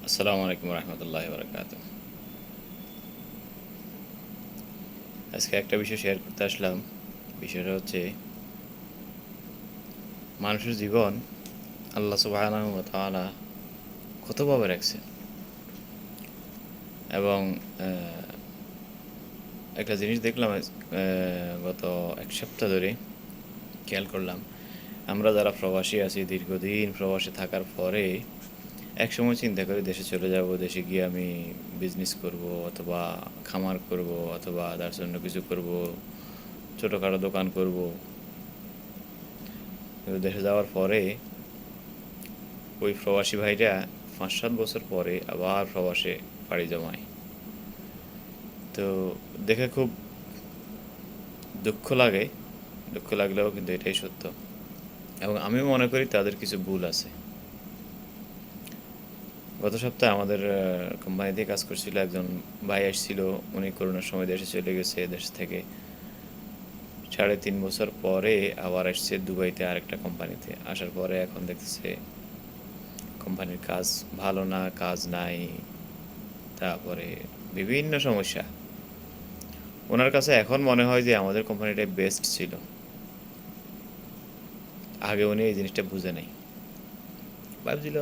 আসসালামু আলাইকুম রহমতুল্লাহি বারাকাতুহু। আজকে একটা বিষয় শেয়ার করতে আসলাম। বিষয়টা হচ্ছে মানুষের জীবন আল্লাহ সুবহানাহু ওয়া তাআলা কতভাবে রাখছেন এবং একটা জিনিস দেখলাম গত এক সপ্তাহ ধরে খেয়াল করলাম, আমরা যারা প্রবাসী আছি দীর্ঘদিন প্রবাসে থাকার পরে একসময় চিন্তা করি দেশে চলে যাব, দেশে গিয়ে আমি বিজনেস করব অথবা খামার করব অথবা তার জন্য কিছু করব, ছোটোখাটো দোকান করব। কিন্তু দেশে যাওয়ার পরে ওই প্রবাসী ভাইরা ৫-৭ বছর পরে আবার প্রবাসে পাড়ি জমায়। তো দেখে খুব দুঃখ লাগে। দুঃখ লাগলেও কিন্তু এটাই সত্য, এবং আমি মনে করি তাদের কিছু ভুল আছে। গত সপ্তাহে আমাদের কোম্পানিতে কাজ করছিল একজন ভাই আসছিল। উনি করোনার সময় দেশে চলে গেছে। দেশ থেকে ৩.৫ বছর পরে আবার আসছে দুবাইতে আরেকটা কোম্পানিতে। আসার পরে এখন দেখতেছে কোম্পানির কাজ ভালো না, কাজ নাই, তারপরে বিভিন্ন সমস্যা। ওনার কাছে এখন মনে হয় যে আমাদের কোম্পানিটাই বেস্ট ছিল। আগে উনি এই জিনিসটা বুঝে নাই। ভাবছিল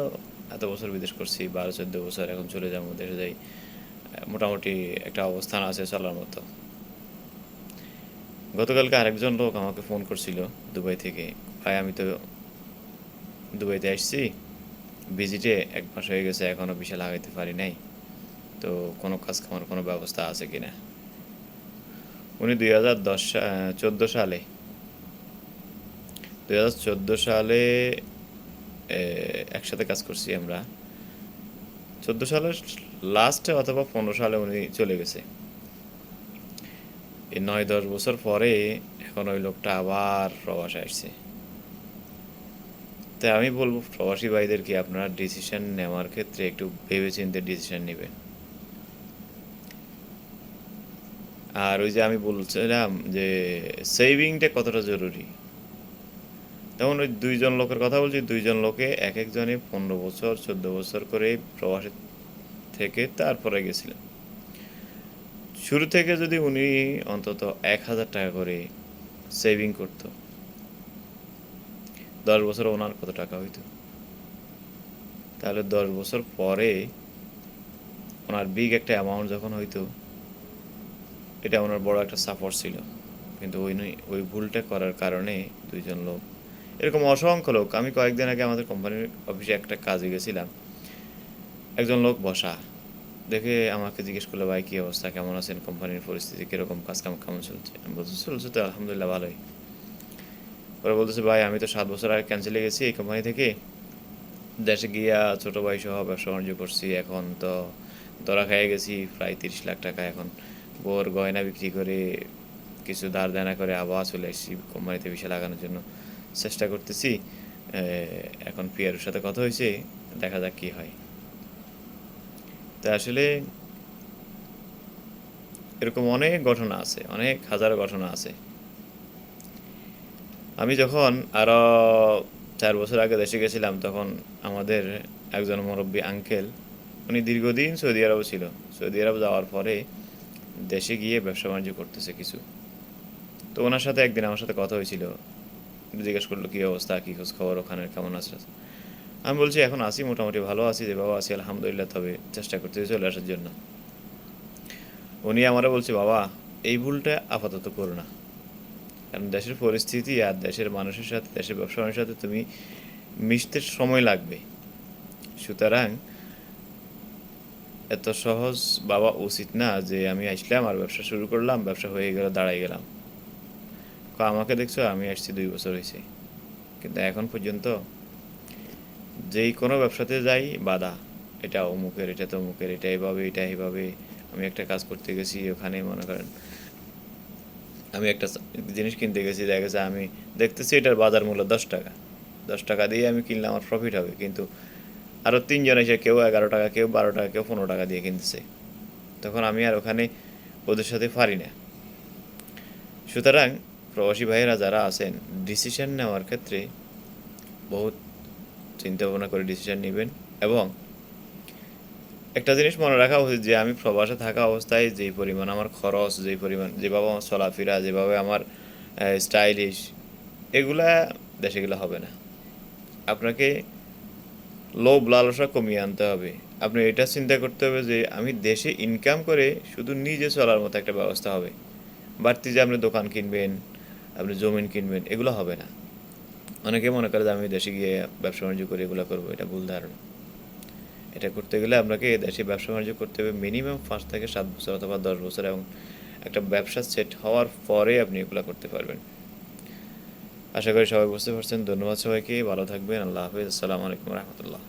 এত বছর বিদেশ করছি, ১২-১৪ বছর, এখন চলে যাবো, দেশে যাই, মোটামুটি একটা অবস্থান আছে চলার মতো। গতকালকে আরেকজন লোক আমাকে ফোন করছিল দুবাই থেকে। ভাই, আমি তো দুবাইতে আসছি, ভিজিটে ১ মাস হয়ে গেছে, এখনও ভিসা লাগাইতে পারি নাই। তো কোনো কাজ কামার কোনো ব্যবস্থা আছে কিনা। উনি ২০১৪ সালে 2014 সালে একসাথে কাজ করছি আমরা। 14 সালের লাস্টে অথবা 15 সালে উনি চলে গেছে। এই ৯-১০ বছর পরে এখন ওই লোকটা আবার প্রবাসে আসছে। তাই আমি বলবো প্রবাসী ভাইদেরকে, আপনারা ডিসিশন নেওয়ার ক্ষেত্রে একটু ভেবেচিন্তে ডিসিশন নেবেন। আর ওই যে আমি বলছিলাম যে সেভিংটা কতটা জরুরি, যেমন ওই ২জন লোকের কথা বলছি, ২জন লোকে এক একজনে ১৫ বছর ১৪ বছর করে প্রবাসে থেকে তারপরে গেছিলেন। শুরু থেকে যদি উনি অন্তত ১,০০০ টাকা করে সেভিং করত, ১০ বছর ওনার কত টাকা হইতো? তাহলে ১০ বছর পরে ওনার বিগ একটা অ্যামাউন্ট যখন হইতো, এটা ওনার বড় একটা সাপোর্ট ছিল। কিন্তু ওই ভুলটা করার কারণে ২জন লোক, এরকম অসংখ্য লোক। আমি কয়েকদিন আগে আমাদের কোম্পানির অফিসে একটা কাজে গেছিলাম। একজন লোক বসা দেখে আমাকে জিজ্ঞেস করলো, ভাই কী অবস্থা, কেমন আছেন, কোম্পানির পরিস্থিতি কীরকম, কাজ কাম কেমন চলছে? আমি বলছি চলছে তো আলহামদুলিল্লাহ ভালোই। পরে বলতেছে, ভাই আমি তো ৭ বছর আগে ক্যান্সেলে গেছি এই কোম্পানি থেকে, দেশে গিয়া ছোটো ভাই সহ ব্যবসা বাণিজ্য করছি, এখন তো ধরা খেয়ে গেছি প্রায় ৩০ লাখ টাকা। এখন বউর গয়না বিক্রি করে কিছু ধার দেনা করে আবার চলে এসেছি কোম্পানিতে ভিসা লাগানোর জন্য, চেষ্টা করতেছি। এখন পিয়ারুর সাথে কথা হয়েছে, দেখা যাক কী হয়। তা আসলে এরকম অনেক ঘটনা আছে, অনেক হাজারো ঘটনা আছে। আমি যখন আরও ৪ বছর আগে দেশে গেছিলাম, তখন আমাদের একজন মুরব্বী আঙ্কেল, উনি দীর্ঘদিন সৌদি আরবে ছিল। সৌদি আরব যাওয়ার পরে দেশে গিয়ে ব্যবসা বাণিজ্য করতেছে কিছু। তো ওনার সাথে একদিন আমার সাথে কথা হয়েছিল। জিজ্ঞেস করলো কী অবস্থা, কী খোঁজ খবর, ওখানে কেমন আছে। আমি বলছি এখন আছি, মোটামুটি ভালো আছি, যেভাবে আছি আলহামদুলিল্লাহ, তবে চেষ্টা করতেছি চলে আসার জন্য। উনি আমারও বলছে, বাবা এই ভুলটা আপাতত করো না, কারণ দেশের পরিস্থিতি আর দেশের মানুষের সাথে, দেশের ব্যবসা বাণিজ্যের সাথে তুমি মিশতে সময় লাগবে। সুতরাং এত সহজ ভাবা উচিত না যে আমি আসলাম আর ব্যবসা শুরু করলাম, ব্যবসা হয়ে গেল, দাঁড়াই গেলাম। আমাকে দেখছো, আমি আসছি ২ বছর হয়েছে, কিন্তু এখন পর্যন্ত যেই কোনো ব্যবসাতে যাই বাধা, এটা অমুকের, এটা তমুকের, এটা এভাবে, এটা এইভাবে। আমি একটা কাজ করতে গেছি, ওখানে মনে করেন আমি একটা জিনিস কিনতে গেছি, দেখা গেছে আমি দেখতেছি এটার বাজার মূল্য ১০ টাকা। ১০ টাকা দিয়ে আমি কিনলে আমার প্রফিট হবে, কিন্তু আরও ৩জন এসে কেউ ১১ টাকা, কেউ ১২ টাকা, কেউ ১৫ টাকা দিয়ে কিনতেছে। তখন আমি আর ওখানে ওদের সাথে পারি না। সুতরাং প্রবাসী ভাইয়েরা যারা আছেন, ডিসিশন নেওয়ার ক্ষেত্রে বহুত চিন্তা ভাবনা করে ডিসিশন নেবেন, এবং একটা জিনিস মনে রাখা উচিত যে আমি প্রবাসে থাকা অবস্থায় যেই পরিমাণ আমার খরচ, যেই পরিমাণ যেভাবে আমার চলাফেরা, যেভাবে আমার স্টাইলিশ, এগুলা দেশে গেলে হবে না। আপনাকে লোভ লালসা কমিয়ে আনতে হবে। আপনি এটা চিন্তা করতে হবে যে আমি দেশে ইনকাম করে শুধু নিজে চলার মতো একটা ব্যবস্থা হবে। বাড়তি যে আপনি দোকান কিনবেন, আপনি জমিন কিনবেন, এগুলো হবে না। অনেকে মনে করে যে আমি দেশে গিয়ে ব্যবসা বাণিজ্য করে এগুলো করবো, এটা ভুল ধারণা। এটা করতে গেলে আপনাকে দেশে ব্যবসা বাণিজ্য করতে হবে মিনিমাম 5 থেকে 7 বছর অথবা 10 বছর, এবং একটা ব্যবসা সেট হওয়ার পরে আপনি এগুলো করতে পারবেন। আশা করি সবাই বুঝতে পারছেন। ধন্যবাদ সবাইকে, ভালো থাকবেন। আল্লাহ হাফিজ। আসসালামু আলাইকুম রহমতুল্লাহ।